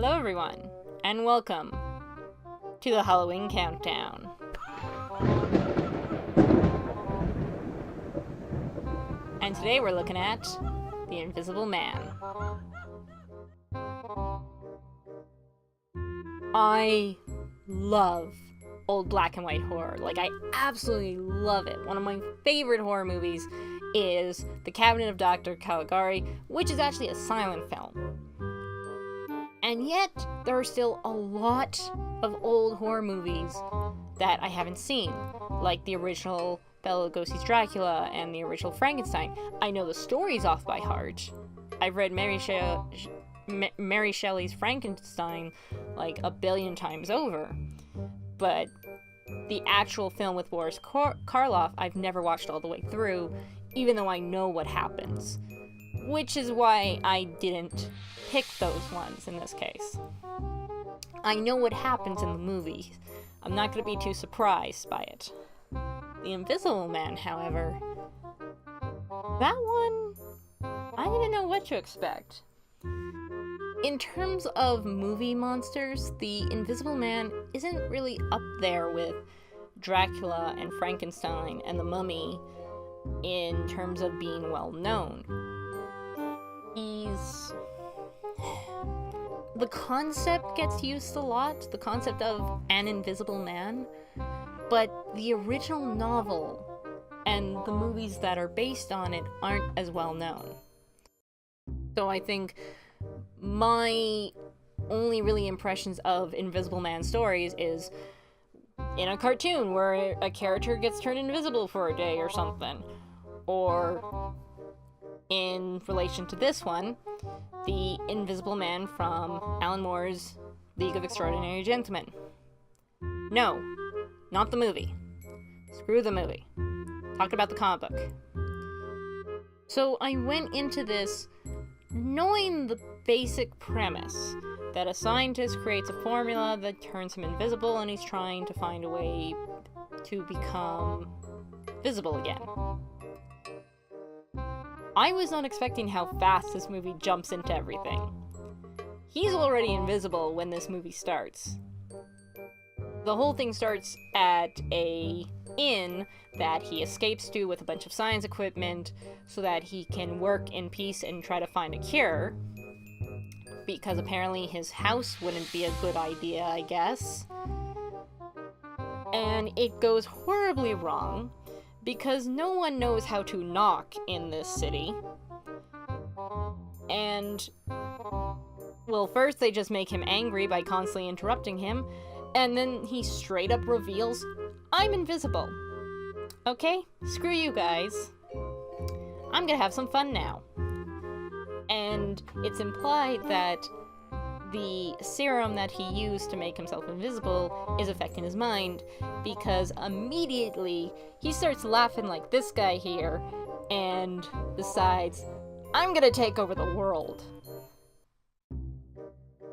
Hello everyone, and welcome to the Halloween Countdown. And today we're looking at The Invisible Man. I love old black and white horror. I absolutely love it. One of my favorite horror movies is The Cabinet of Dr. Caligari, which is actually a silent film. And yet, there are still a lot of old horror movies that I haven't seen, like the original Bela Lugosi's Dracula and the original Frankenstein. I know the stories off by heart. I've read Mary Shelley's Frankenstein like a billion times over. But the actual film with Boris Karloff, I've never watched all the way through, even though I know what happens. Which is why I didn't pick those ones in this case. I know what happens in the movie. I'm not going to be too surprised by it. The Invisible Man, however, that one, I didn't know what to expect. In terms of movie monsters, The Invisible Man isn't really up there with Dracula and Frankenstein and The Mummy in terms of being well known. The concept gets used a lot, the concept of an invisible man, but the original novel and the movies that are based on it aren't as well known. So I think my only really impressions of Invisible Man stories is in a cartoon where a character gets turned invisible for a day or something, or in relation to this one, the Invisible Man from Alan Moore's League of Extraordinary Gentlemen. No, not the movie. Screw the movie. Talk about the comic book. So I went into this knowing the basic premise that a scientist creates a formula that turns him invisible and he's trying to find a way to become visible again. I was not expecting how fast this movie jumps into everything. He's already invisible when this movie starts. The whole thing starts at a inn that he escapes to with a bunch of science equipment so that he can work in peace and try to find a cure. Because apparently his house wouldn't be a good idea, I guess. And it goes horribly wrong, because no one knows how to knock in this city. And, well, first they just make him angry by constantly interrupting him, and then he straight up reveals, I'm invisible. Okay, screw you guys. I'm gonna have some fun now. And it's implied that the serum that he used to make himself invisible is affecting his mind, because immediately he starts laughing like this guy here and decides, I'm gonna take over the world.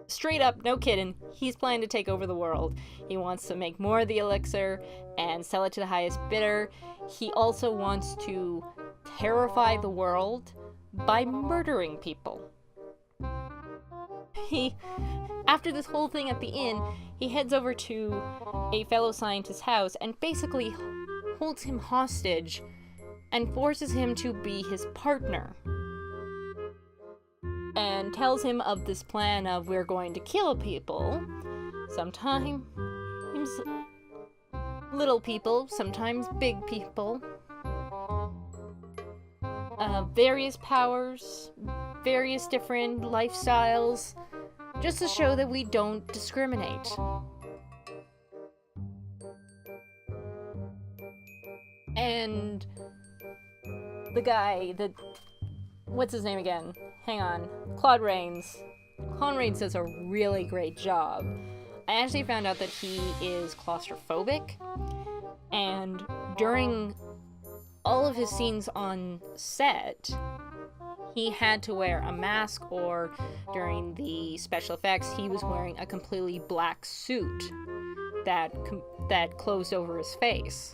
Straight up, no kidding, he's planning to take over the world. He wants to make more of the elixir and sell it to the highest bidder. He also wants to terrify the world by murdering people. After this whole thing at the inn, he heads over to a fellow scientist's house and basically holds him hostage and forces him to be his partner. And tells him of this plan of we're going to kill people. Sometimes little people, sometimes big people. Various powers, various different lifestyles, just to show that we don't discriminate. And the guy, what's his name again? Hang on. Claude Rains. Claude Rains does a really great job. I actually found out that he is claustrophobic, and during all of his scenes on set, he had to wear a mask, or during the special effects, he was wearing a completely black suit that closed over his face.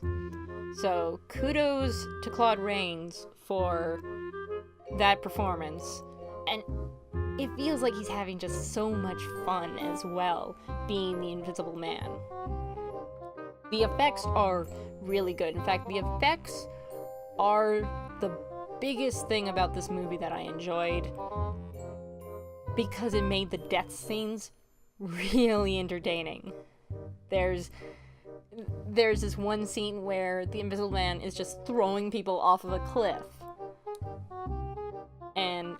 So kudos to Claude Rains for that performance. And it feels like he's having just so much fun as well, being the Invisible Man. The effects are really good. In fact, the effects are the biggest thing about this movie that I enjoyed, because it made the death scenes really entertaining. There's this one scene where the Invisible Man is just throwing people off of a cliff. And,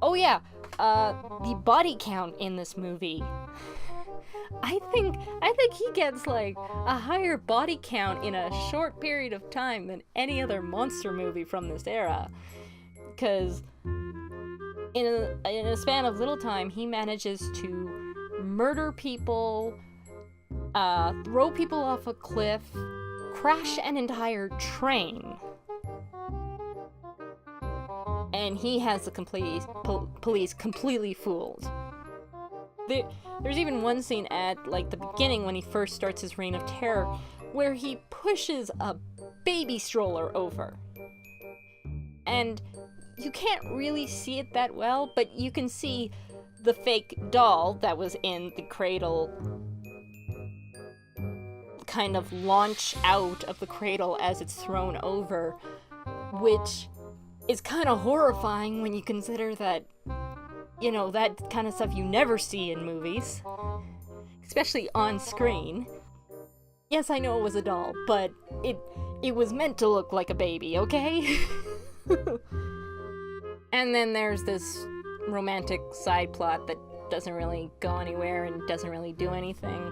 oh yeah, the body count in this movie. I think he gets, like, a higher body count in a short period of time than any other monster movie from this era. Because in a span of little time, he manages to murder people, throw people off a cliff, crash an entire train. And he has the police completely fooled. There's even one scene at, like, the beginning when he first starts his reign of terror where he pushes a baby stroller over. And you can't really see it that well, but you can see the fake doll that was in the cradle kind of launch out of the cradle as it's thrown over, which is kind of horrifying when you consider that, you know, that kind of stuff you never see in movies, especially on screen. Yes, I know it was a doll, but it was meant to look like a baby, okay? And then there's this romantic side plot that doesn't really go anywhere and doesn't really do anything.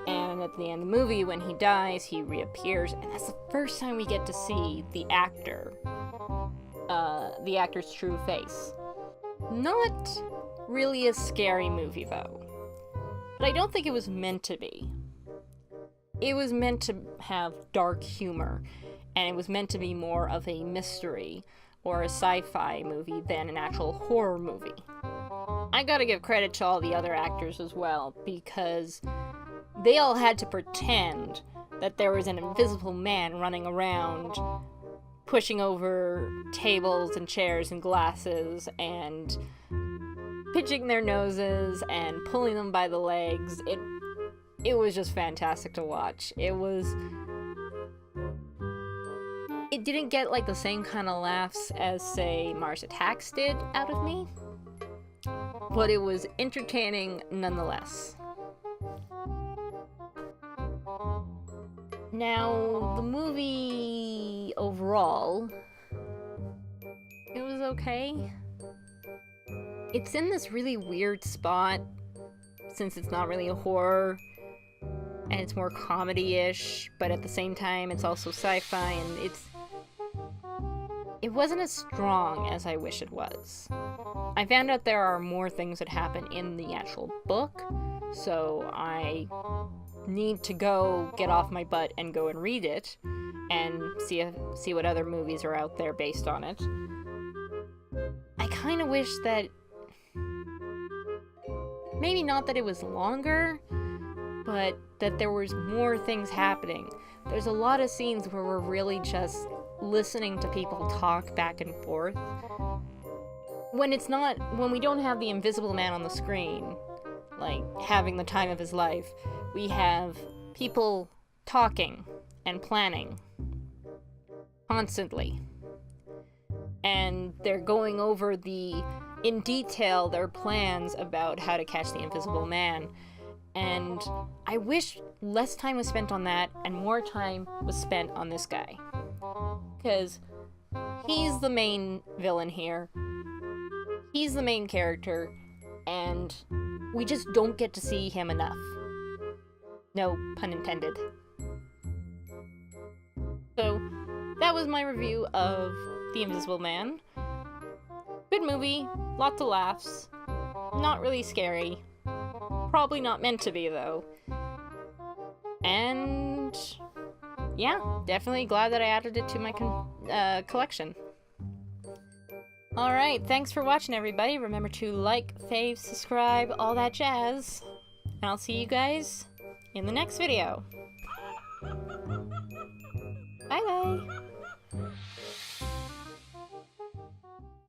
And at the end of the movie, when he dies, he reappears, and that's the first time we get to see the actor's true face. Not really a scary movie, though. But I don't think it was meant to be. It was meant to have dark humor, and it was meant to be more of a mystery or a sci-fi movie than an actual horror movie. I gotta give credit to all the other actors as well, because they all had to pretend that there was an invisible man running around, pushing over tables and chairs and glasses, and pinching their noses and pulling them by the legs. It was just fantastic to watch. It didn't get, like, the same kind of laughs as, say, Mars Attacks did out of me, but it was entertaining nonetheless. Now, the movie overall, it was okay. It's in this really weird spot, since it's not really a horror, and it's more comedy-ish, but at the same time it's also sci-fi, and it wasn't as strong as I wish it was. I found out there are more things that happen in the actual book, so I need to go get off my butt and go and read it, and see what other movies are out there based on it. I kind of wish that, maybe not that it was longer, but that there was more things happening. There's a lot of scenes where we're really just listening to people talk back and forth. When we don't have the Invisible Man on the screen, like, having the time of his life, we have people talking and planning constantly. And they're going over in detail their plans about how to catch the Invisible Man. And I wish less time was spent on that and more time was spent on this guy. Because he's the main villain here. He's the main character, and we just don't get to see him enough. No pun intended. So, that was my review of The Invisible Man. Good movie, lots of laughs, not really scary. Probably not meant to be, though. And yeah, definitely glad that I added it to my collection. Alright, thanks for watching, everybody. Remember to like, fave, subscribe, all that jazz. And I'll see you guys in the next video. Bye-bye!